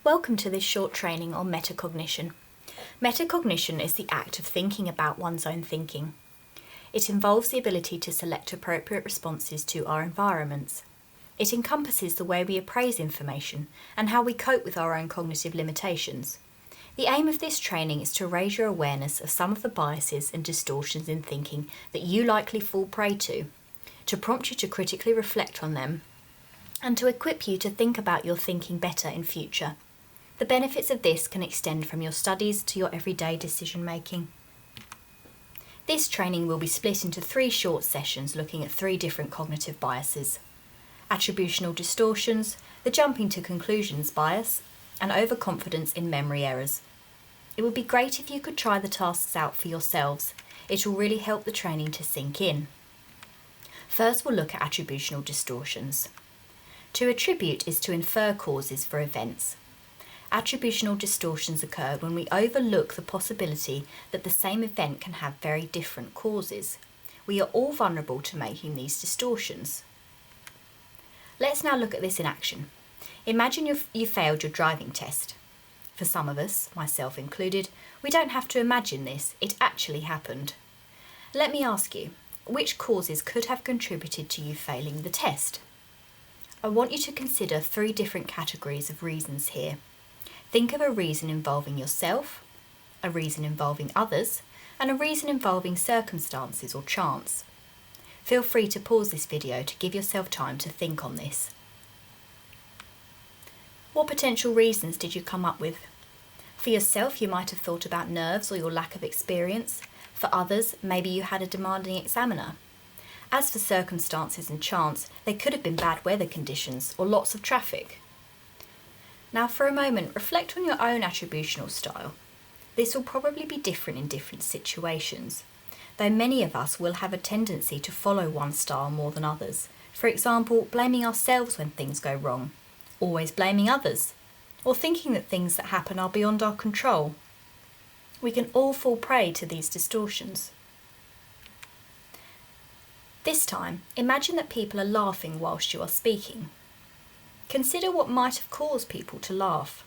Welcome to this short training on metacognition. Metacognition is the act of thinking about one's own thinking. It involves the ability to select appropriate responses to our environments. It encompasses the way we appraise information and how we cope with our own cognitive limitations. The aim of this training is to raise your awareness of some of the biases and distortions in thinking that you likely fall prey to prompt you to critically reflect on them, and to equip you to think about your thinking better in future. The benefits of this can extend from your studies to your everyday decision making. This training will be split into 3 short sessions looking at 3 different cognitive biases: attributional distortions, the jumping to conclusions bias, and overconfidence in memory errors. It would be great if you could try the tasks out for yourselves. It will really help the training to sink in. First, we'll look at attributional distortions. To attribute is to infer causes for events. Attributional distortions occur when we overlook the possibility that the same event can have very different causes. We are all vulnerable to making these distortions. Let's now look at this in action. Imagine you failed your driving test. For some of us, myself included, we don't have to imagine this, it actually happened. Let me ask you, which causes could have contributed to you failing the test? I want you to consider 3 different categories of reasons here. Think of a reason involving yourself, a reason involving others, and a reason involving circumstances or chance. Feel free to pause this video to give yourself time to think on this. What potential reasons did you come up with? For yourself, you might have thought about nerves or your lack of experience. For others, maybe you had a demanding examiner. As for circumstances and chance, they could have been bad weather conditions or lots of traffic. Now for a moment, reflect on your own attributional style. This will probably be different in different situations, though many of us will have a tendency to follow one style more than others. For example, blaming ourselves when things go wrong, always blaming others, or thinking that things that happen are beyond our control. We can all fall prey to these distortions. This time, imagine that people are laughing whilst you are speaking. Consider what might have caused people to laugh.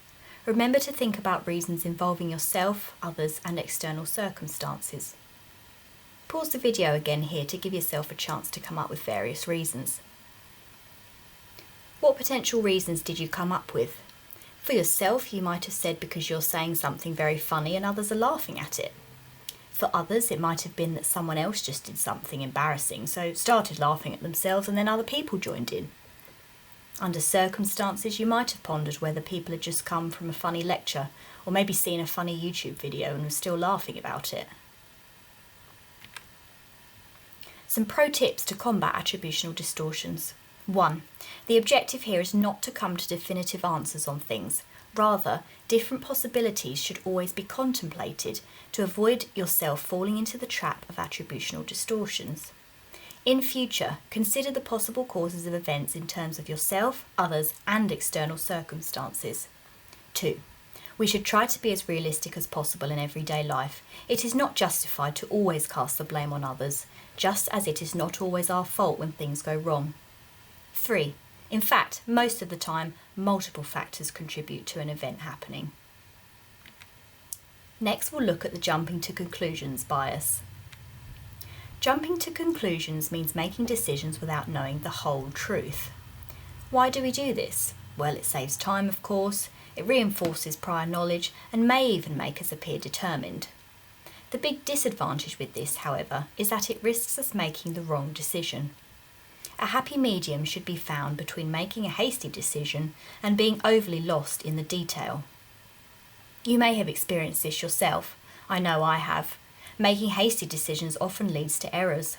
Remember to think about reasons involving yourself, others, and external circumstances. Pause the video again here to give yourself a chance to come up with various reasons. What potential reasons did you come up with? For yourself, you might have said because you're saying something very funny and others are laughing at it. For others, it might have been that someone else just did something embarrassing, so started laughing at themselves and then other people joined in. Under circumstances, you might have pondered whether people had just come from a funny lecture or maybe seen a funny YouTube video and were still laughing about it. Some pro tips to combat attributional distortions. 1. The objective here is not to come to definitive answers on things. Rather, different possibilities should always be contemplated to avoid yourself falling into the trap of attributional distortions. In future, consider the possible causes of events in terms of yourself, others, and external circumstances. 2. We should try to be as realistic as possible in everyday life. It is not justified to always cast the blame on others, just as it is not always our fault when things go wrong. 3. In fact, most of the time, multiple factors contribute to an event happening. Next, we'll look at the jumping to conclusions bias. Jumping to conclusions means making decisions without knowing the whole truth. Why do we do this? Well, it saves time, of course, it reinforces prior knowledge, and may even make us appear determined. The big disadvantage with this, however, is that it risks us making the wrong decision. A happy medium should be found between making a hasty decision and being overly lost in the detail. You may have experienced this yourself. I know I have. Making hasty decisions often leads to errors.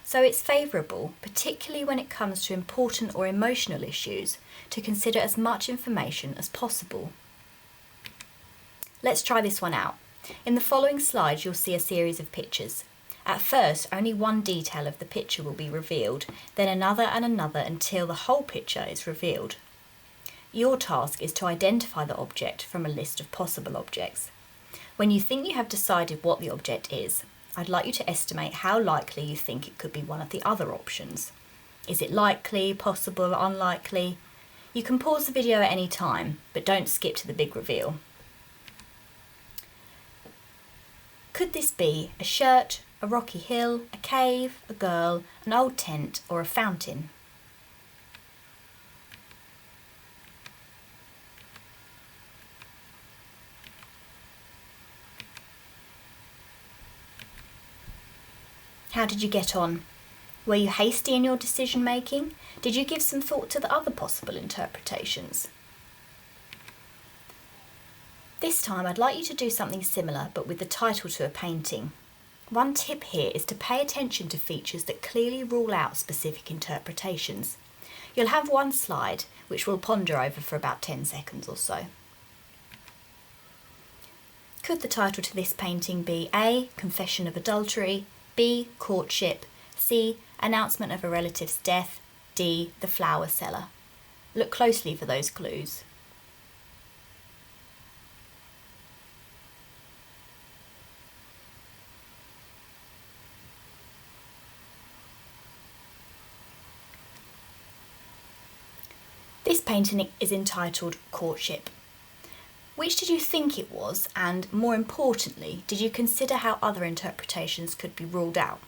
So it's favourable, particularly when it comes to important or emotional issues, to consider as much information as possible. Let's try this one out. In the following slides, you'll see a series of pictures. At first, only one detail of the picture will be revealed, then another and another until the whole picture is revealed. Your task is to identify the object from a list of possible objects. When you think you have decided what the object is, I'd like you to estimate how likely you think it could be one of the other options. Is it likely, possible, unlikely? You can pause the video at any time, but don't skip to the big reveal. Could this be a shirt, a rocky hill, a cave, a girl, an old tent, or a fountain? How did you get on? Were you hasty in your decision making? Did you give some thought to the other possible interpretations? This time I'd like you to do something similar but with the title to a painting. One tip here is to pay attention to features that clearly rule out specific interpretations. You'll have one slide which we'll ponder over for about 10 seconds or so. Could the title to this painting be A. Confession of adultery, B. Courtship, C. Announcement of a relative's death, D. The flower seller? Look closely for those clues. This painting is entitled Courtship. Which did you think it was, and more importantly, did you consider how other interpretations could be ruled out?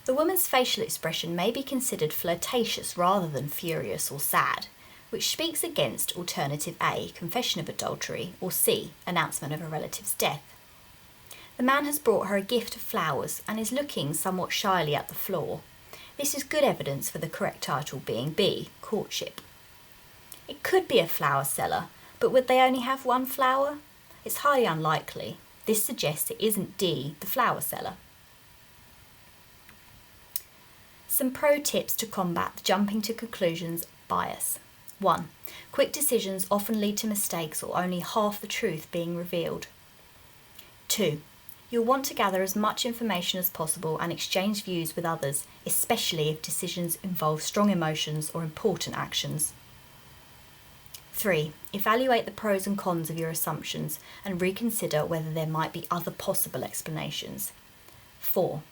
The woman's facial expression may be considered flirtatious rather than furious or sad, which speaks against alternative A, confession of adultery, or C, announcement of a relative's death. The man has brought her a gift of flowers and is looking somewhat shyly at the floor. This is good evidence for the correct title being B, Courtship. It could be a flower seller, but would they only have one flower? It's highly unlikely. This suggests it isn't D, the flower seller. Some pro tips to combat the jumping to conclusions bias. 1. Quick decisions often lead to mistakes or only half the truth being revealed. 2. You'll want to gather as much information as possible and exchange views with others, especially if decisions involve strong emotions or important actions. 3. Evaluate the pros and cons of your assumptions and reconsider whether there might be other possible explanations. 4.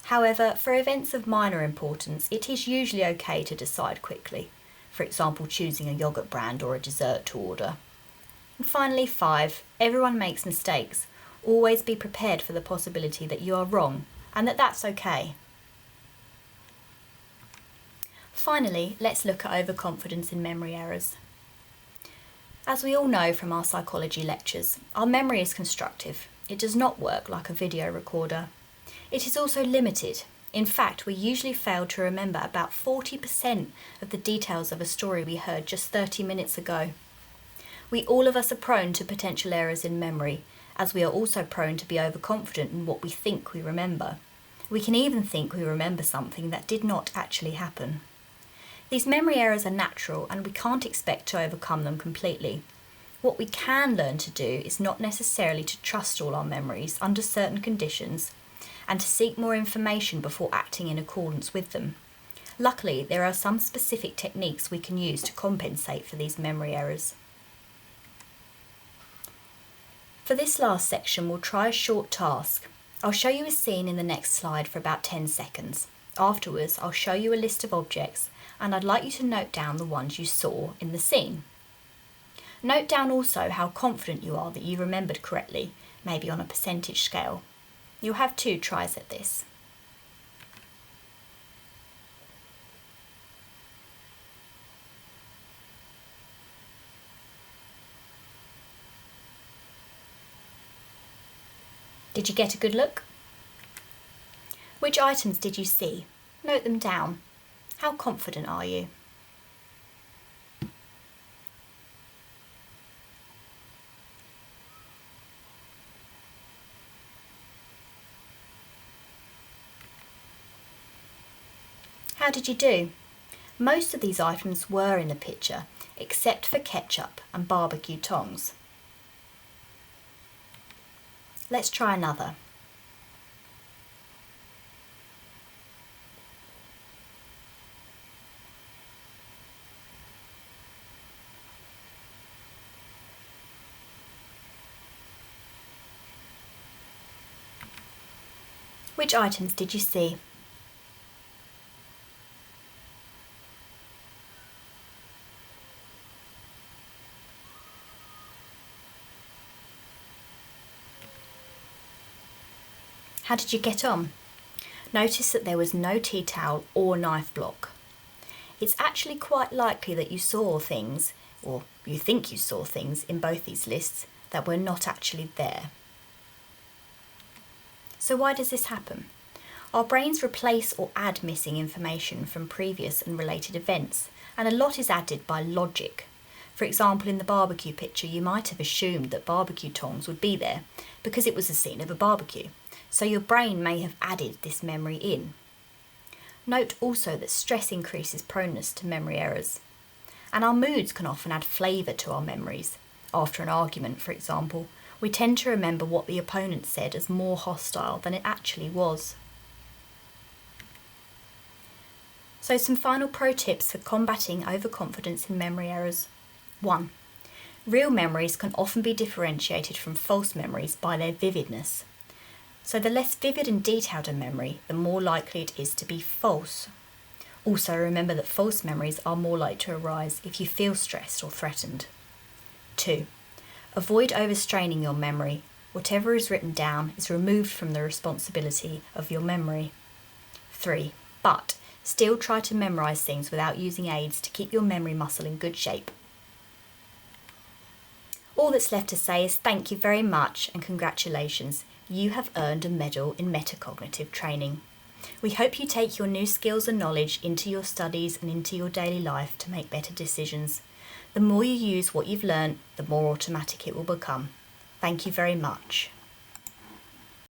However, for events of minor importance, it is usually okay to decide quickly, for example choosing a yogurt brand or a dessert to order. And finally 5. Everyone makes mistakes. Always be prepared for the possibility that you are wrong and that that's okay. Finally, let's look at overconfidence in memory errors. As we all know from our psychology lectures, our memory is constructive. It does not work like a video recorder. It is also limited. In fact, we usually fail to remember about 40% of the details of a story we heard just 30 minutes ago. All of us are prone to potential errors in memory, as we are also prone to be overconfident in what we think we remember. We can even think we remember something that did not actually happen. These memory errors are natural and we can't expect to overcome them completely. What we can learn to do is not necessarily to trust all our memories under certain conditions and to seek more information before acting in accordance with them. Luckily, there are some specific techniques we can use to compensate for these memory errors. For this last section, we'll try a short task. I'll show you a scene in the next slide for about 10 seconds. Afterwards, I'll show you a list of objects and I'd like you to note down the ones you saw in the scene. Note down also how confident you are that you remembered correctly, maybe on a percentage scale. You'll have 2 tries at this. Did you get a good look? Which items did you see? Note them down. How confident are you? How did you do? Most of these items were in the picture, except for ketchup and barbecue tongs. Let's try another. Which items did you see? How did you get on? Notice that there was no tea towel or knife block. It's actually quite likely that you saw things, or you think you saw things in both these lists that were not actually there. So why does this happen? Our brains replace or add missing information from previous and related events, and a lot is added by logic. For example, in the barbecue picture, you might have assumed that barbecue tongs would be there because it was a scene of a barbecue, so your brain may have added this memory in. Note also that stress increases proneness to memory errors, and our moods can often add flavour to our memories. After an argument, for example, we tend to remember what the opponent said as more hostile than it actually was. So some final pro tips for combating overconfidence in memory errors. 1. Real memories can often be differentiated from false memories by their vividness. So the less vivid and detailed a memory, the more likely it is to be false. Also remember that false memories are more likely to arise if you feel stressed or threatened. 2. Avoid overstraining your memory. Whatever is written down is removed from the responsibility of your memory. 3. But still try to memorise things without using aids to keep your memory muscle in good shape. All that's left to say is thank you very much and congratulations. You have earned a medal in metacognitive training. We hope you take your new skills and knowledge into your studies and into your daily life to make better decisions. The more you use what you've learned, the more automatic it will become. Thank you very much.